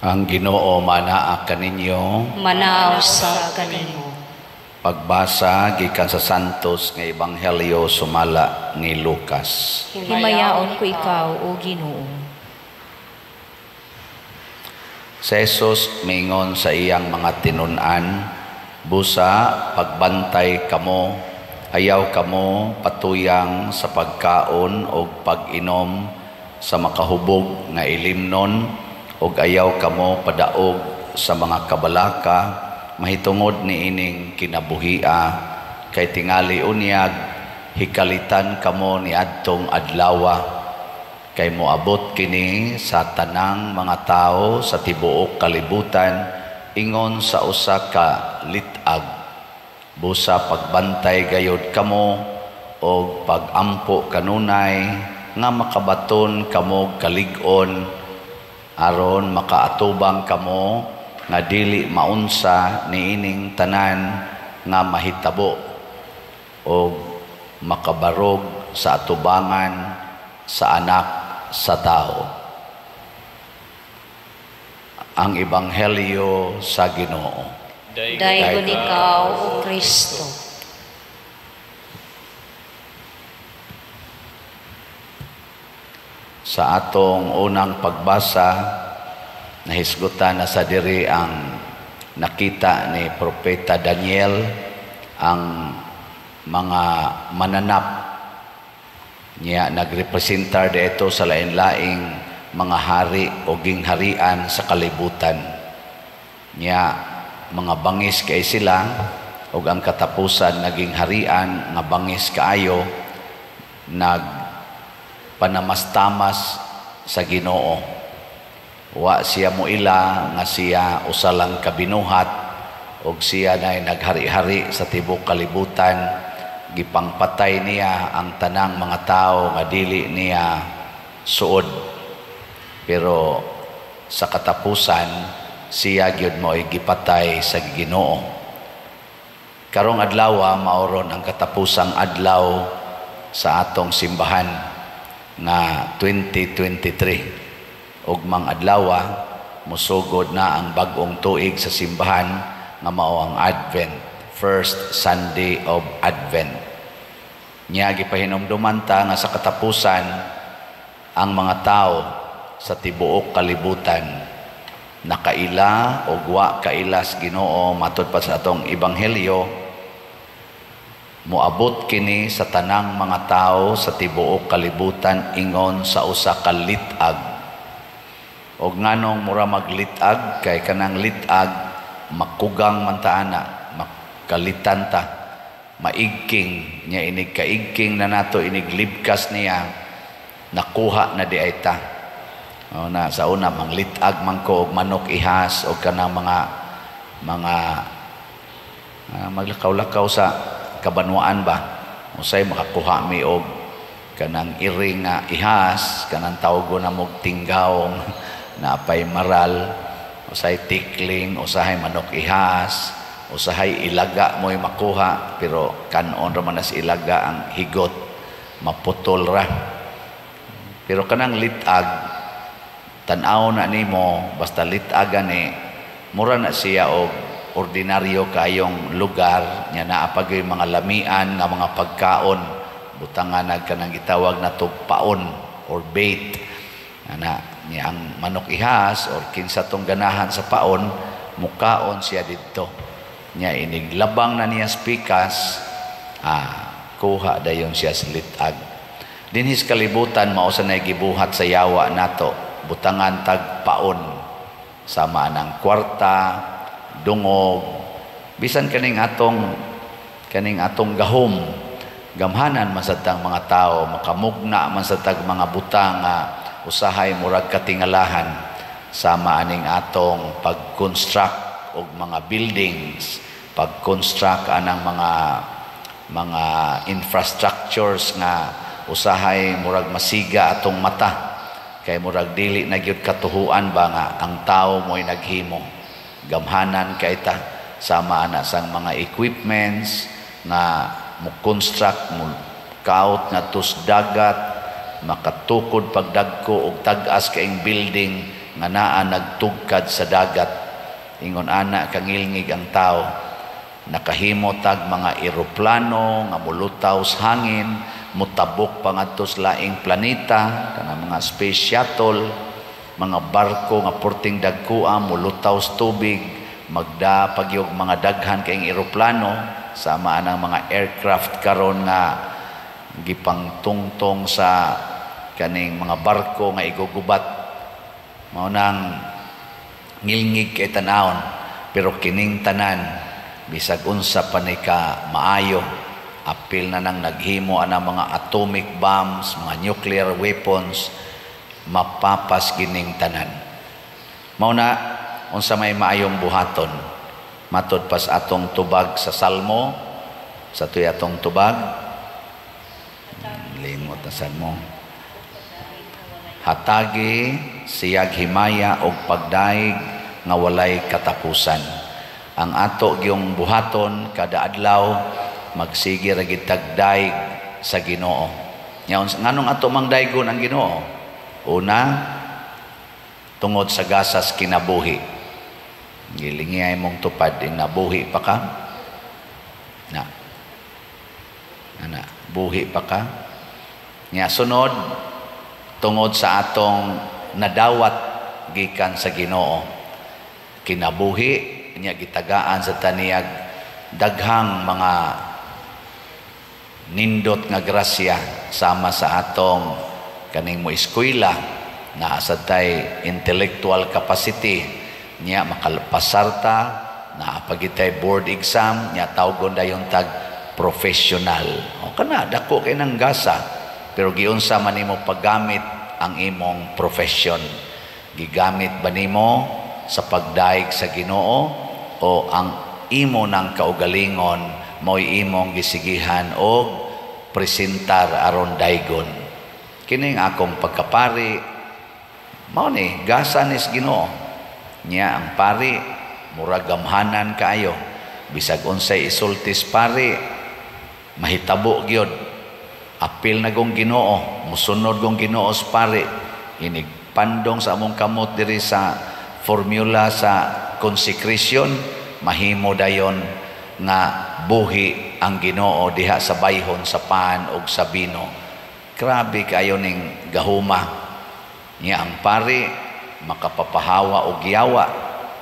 Ang Ginoo manaa kaninyo. Manaw sa kanimo. Pagbasa gikan sa Santos nga Ebanghelyo sumala ni Lucas. Himayaon ko ikaw, O Ginoo. Si Jesus mingon sa iyang mga tinun-an, busa pagbantay kamo, ayaw kamo patuyang sa pagkaon o pag-inom sa makahubog nga ilimnon, o ayaw kamo padaog sa mga kabalaka, mahitungod ni ining kinabuhia, kay tingali unyag, hikalitan kamo ni adtong adlawa, kay moabot kini sa tanang mga tao sa tibuok kalibutan, ingon sa usa ka litag. Busa pagbantay gayod kamo, o pagampo kanunay, nga makabaton kamo kalig-on, aron makaatubang kamo nga dili maunsa niining tanan nga mahitabo, o makabarog sa atubangan sa anak sa tao. Ang Ebanghelyo sa Ginoo. Dayon ikaw, O Kristo. Sa atong unang pagbasa, nahisgutan na sa diri ang nakita ni Propeta Daniel, ang mga mananap niya nagrepresentar dito sa lain-laing mga hari o gingharian sa kalibutan. Niya mga bangis kay sila, o ang katapusan naging harian nga bangis kaayo, nagpanamastamas sa Ginoo. Wa siya moila nga siya usalang kabinuhat, o siya na naghari-hari sa tibok kalibutan. Gipangpatay niya ang tanang mga tao nga dili niya suod, pero sa katapusan siya gyud mo'y gipatay sa Ginoo. Karong adlaw maoron ang katapusang adlaw sa atong simbahan nga 2023. Ugmang adlaw musugod na ang bag-ong tuig sa simbahan nga mao ang Advent, First Sunday of Advent. Niya gipahinumduman ta nga sa katapusan ang mga tao sa tibuok kalibutan nakaila o wa kailas Ginoo. Matud pa sa atong Ebanghelyo, moabot kini sa tanang mga tao sa tibuok kalibutan ingon sa usa ka litag. Og nganong mura maglitag, kay kanang litag makugang man ta ana, kalitan ta, maigking niya, inig kaigking na nato, inig libkas niya, nakuha na di ay ta. O na sa una manglitag man ko og manok ihas, o kanang mga maglakaw-lakaw sa kabanwaan ba, usay makakuha mi og kanang iring nga ihas, kanang tawgo na mog tinggawong na apay maral, usay tikling, usahay manok ihas, usahay ilaga mo'y makuha, pero kanon raman na si ilaga ang higot, maputol ra. Pero kanang litag, tanaw na nimo, basta litagan mura na siya o ordinaryo kayong lugar, niya naapagay mga lamian nga mga pagkaon, butangan kanang gitawag na tugpaon or bait, na niya ang manok ihas or kinsa tong ganahan sa paon, mukaon siya dito. Niya iniglabang na niya spikas, kuha dayon siya sa litag. Dinhis kalibutan mao sa gibuhat sa yawa nato, butangan tag paon, sama ng kwarta, dungog, bisan kaning atong gahom, gamhanan man sa tang mga tao, makamugna man sa tag mga butang usahay murag katingalahan, sama aning atong pag-construct og mga buildings, pag-construct anang mga infrastructures nga usahay murag masiga atong mata, kay murag dili na gyud katuhuan ba nga ang tao mo'y naghimo. Gamhanan kay ta, sama ana sang mga equipments na mo construct, mo kaut nga tus dagat, makatukod pagdagko og tag-as kaing building nga naa nagtugkad sa dagat, ingon ana kangilngig ang tao, nakahimo tag mga eroplano nga mulutaw sa hangin, mutabok pa ngadto sa laing planeta, kanang mga space shuttle, mga barko nga porting dagkua mulutaw sa tubig, magda pagyog mga daghan kayong eroplano, sama ang mga aircraft karon nga gipangtungtong sa kaning mga barko nga igugubat. Mao nang ngilngig kay tanawon, pero kining tanan bisag unsa pa ni ka maayo, apil na nang naghimo ana mga atomic bombs, mga nuclear weapons, mapapas gining tanan. Mao na unsa may maayong buhaton, matod pas atong tubag sa Salmo, sa tuy atong tubag, limot na sad mo. Hatagi siyag himaya og pagdaig nga walay katapusan. Ang ato gyung buhaton kada adlaw magsige ra gid tagdaig sa Ginoo. Nya nganong ato mangdaygon ang Ginoo? Una, tungod sa gasas kinabuhi. Gilingay mong tupad din nabuhi pa ka. Na buhi pa ka. Nya sunod, tungod sa atong nadawat gikan sa Ginoo, kinabuhi nya gitagaan sa taniyag daghang mga nindot nga grasya sama sa atong kaning mo eskwela na asatay intellectual capacity nya makalpasarta na pagitay board exam nya tawgon dayon tag professional. O kana dako kay nang gasa. Pero giunsa man nimo paggamit ang imong profession? Gigamit ba nimo sa pagdaig sa Ginoo o ang imo ng kaugalingon mo'y imong gisigihan o presentar aron daygon? Kining akong pagkapari mao ni gasa nis Ginoo. Nya ang pari murag gamhanan kaayo, bisag unsay isultis pari mahitabo gyud. Apil na gong Ginoo, musunod gong Ginoo sa pari, inig pandong sa among kamot diri sa formula sa consecration, mahimo dayon nga buhi ang Ginoo diha sa bayhon sa pan ug sa bino. Grabe kayo ning gahuma. Nya ang pari makapapahawa og yawa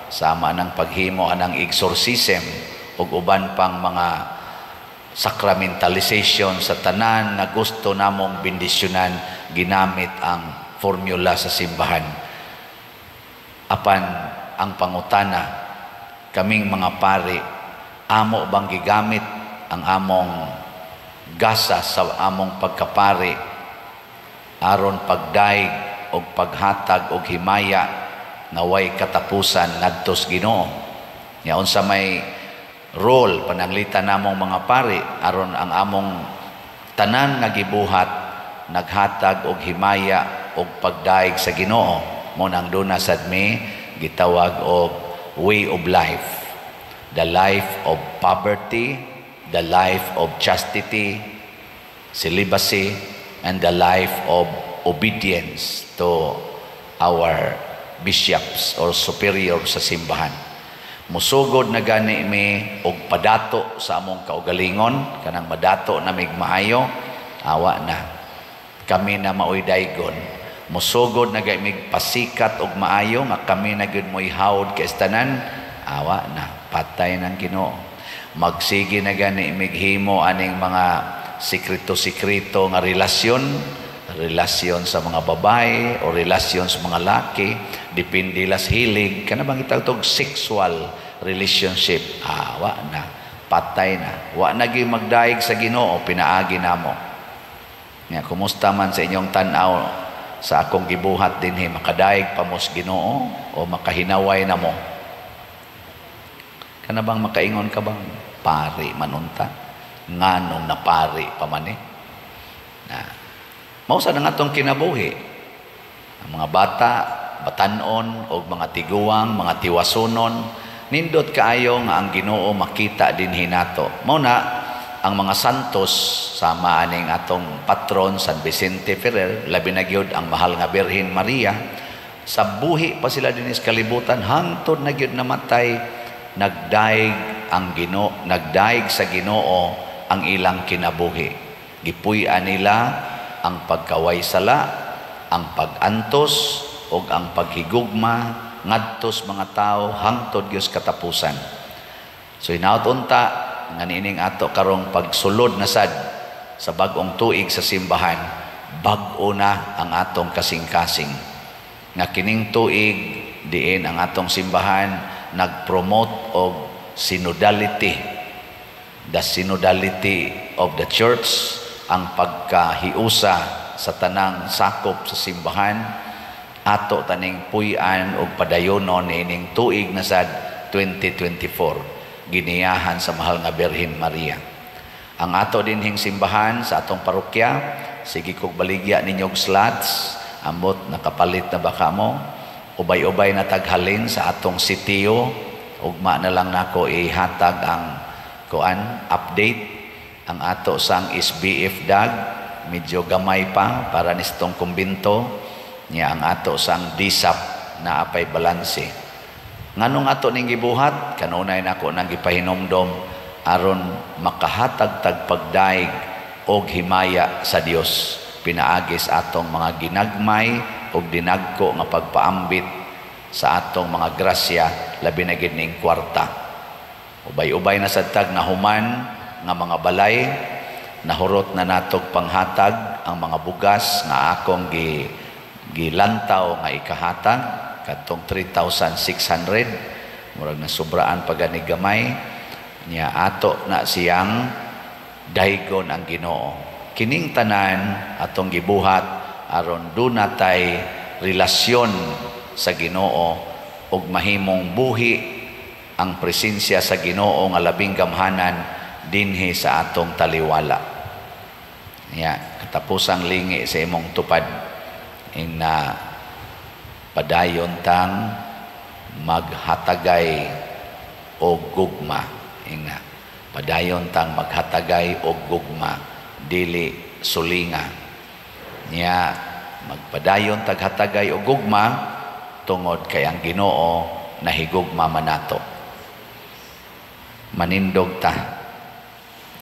sama ng paghimo anang exorcism ug uban pang mga sacramentalization sa tanan na gusto namong bendisyonan, ginamit ang formula sa simbahan. Apan ang pangutana, kaming mga pari, amo bang gigamit ang among gasa sa among pagkapari aron pagdaig og paghatag og himaya nga way katapusan ngadto sa Ginoo? Nya unsa may role pananglitan namong mga pari aron ang among tanan nga gibuhat naghatag og himaya og pagdaig sa Ginoo? Mo nang duna sad mi gitawag og way of life, the life of poverty, the life of chastity, celibacy, and the life of obedience to our bishops or superior sa simbahan. Musugod na gani mi og padato sa among kaugalingon, kanang madato na mig maayo, awa na kami na maoy daygon. Musugod na gani mig pasikat og maayo nga kami na gyud moy hawod kay tanan, awa na patay ng Ginoo. Magsige na gani mig himo aning mga sikreto-sikreto nga relasyon sa mga babae o relasyon sa mga laki, depende las hilig, kana bang itawag sexual relationship, wa na, patay na, wa na gyud magdaig sa Ginoo, pinaagi namo. Nya kumusta man sa inyong tan-aw sa akong gibuhat dinhi, makadaig pa mo sa Ginoo o makahinaway na mo? Kana bang makaingon ka bang pari manunta nganong na pari pa man mao sa natong kinabuhi ang mga bata, batanon o mga tiguang, mga tiwasunon, nindot kaayo nga ang Ginoo makita din hinato. Mao na ang mga santos sama aning atong patron San Vicente Ferrer, labi na gyud ang mahal nga Birhen Maria, sa buhi pa sila din sa kalibutan hangtod na gyud namatay, nagdaig sa Ginoo ang ilang kinabuhi. Gipuy-an nila ang pagkaway sala, ang pag-antos ug ang paghigugma ngadtos mga tao hangtod gyud katapusan. So hinaut unta nga niining ato karong pagsulod na sad sa bag-ong tuig sa simbahan, bag-o na ang atong kasing-kasing. Nga kining tuig diin ang atong simbahan nag-promote og synodality, the synodality of the church, ang pagkahiusa sa tanang sakop sa simbahan. Ato taning puy-an og padayonon niining tuig na sad 2024 giniyahan sa mahal nga Birhen Maria. Ang ato dinhing simbahan sa atong parokya, sige kog baligya ninyog slots, amot nakapalit na ba kamo, ubay-ubay na taghalin sa atong sitiyo, ugma na lang nako ihatag ang update. Ang ato sang SBF dag, medyo gamay pa para nistong kumbinto, niya ang ato sang DSAP na apay balanse. Nganong ato ning gibuhat, kanunay nako nang gipahinomdom aron makahatag tag pagdaig og himaya sa Dios. Pinaagis atong mga ginagmay og dinagko nga pagpaambit sa atong mga grasya, labi na gid ning kwarta. Ubay-ubay na sad tag nahuman nga mga balay, nahurot na natog panghatag ang mga bugas nga akong gilantaw nga ikahatag katong 3,600, murag na sobraan pa gani gamay niya, ato na siyang daygon ang Ginoo. Kining tanan atong gibuhat aron do natay relasyon sa Ginoo ug mahimong buhi ang presensya sa Ginoo nga labing gamhanan dinhi sa atong taliwala. Niya, katapusang lingi sa imong tupad ing na padayon tang maghatagay o gugma. Inga, padayon tang maghatagay o gugma, dili sulinga. Niya, magpadayon tag hatagay o gugma tungod kay ang Ginoo nahigugma manato. Manindog ta.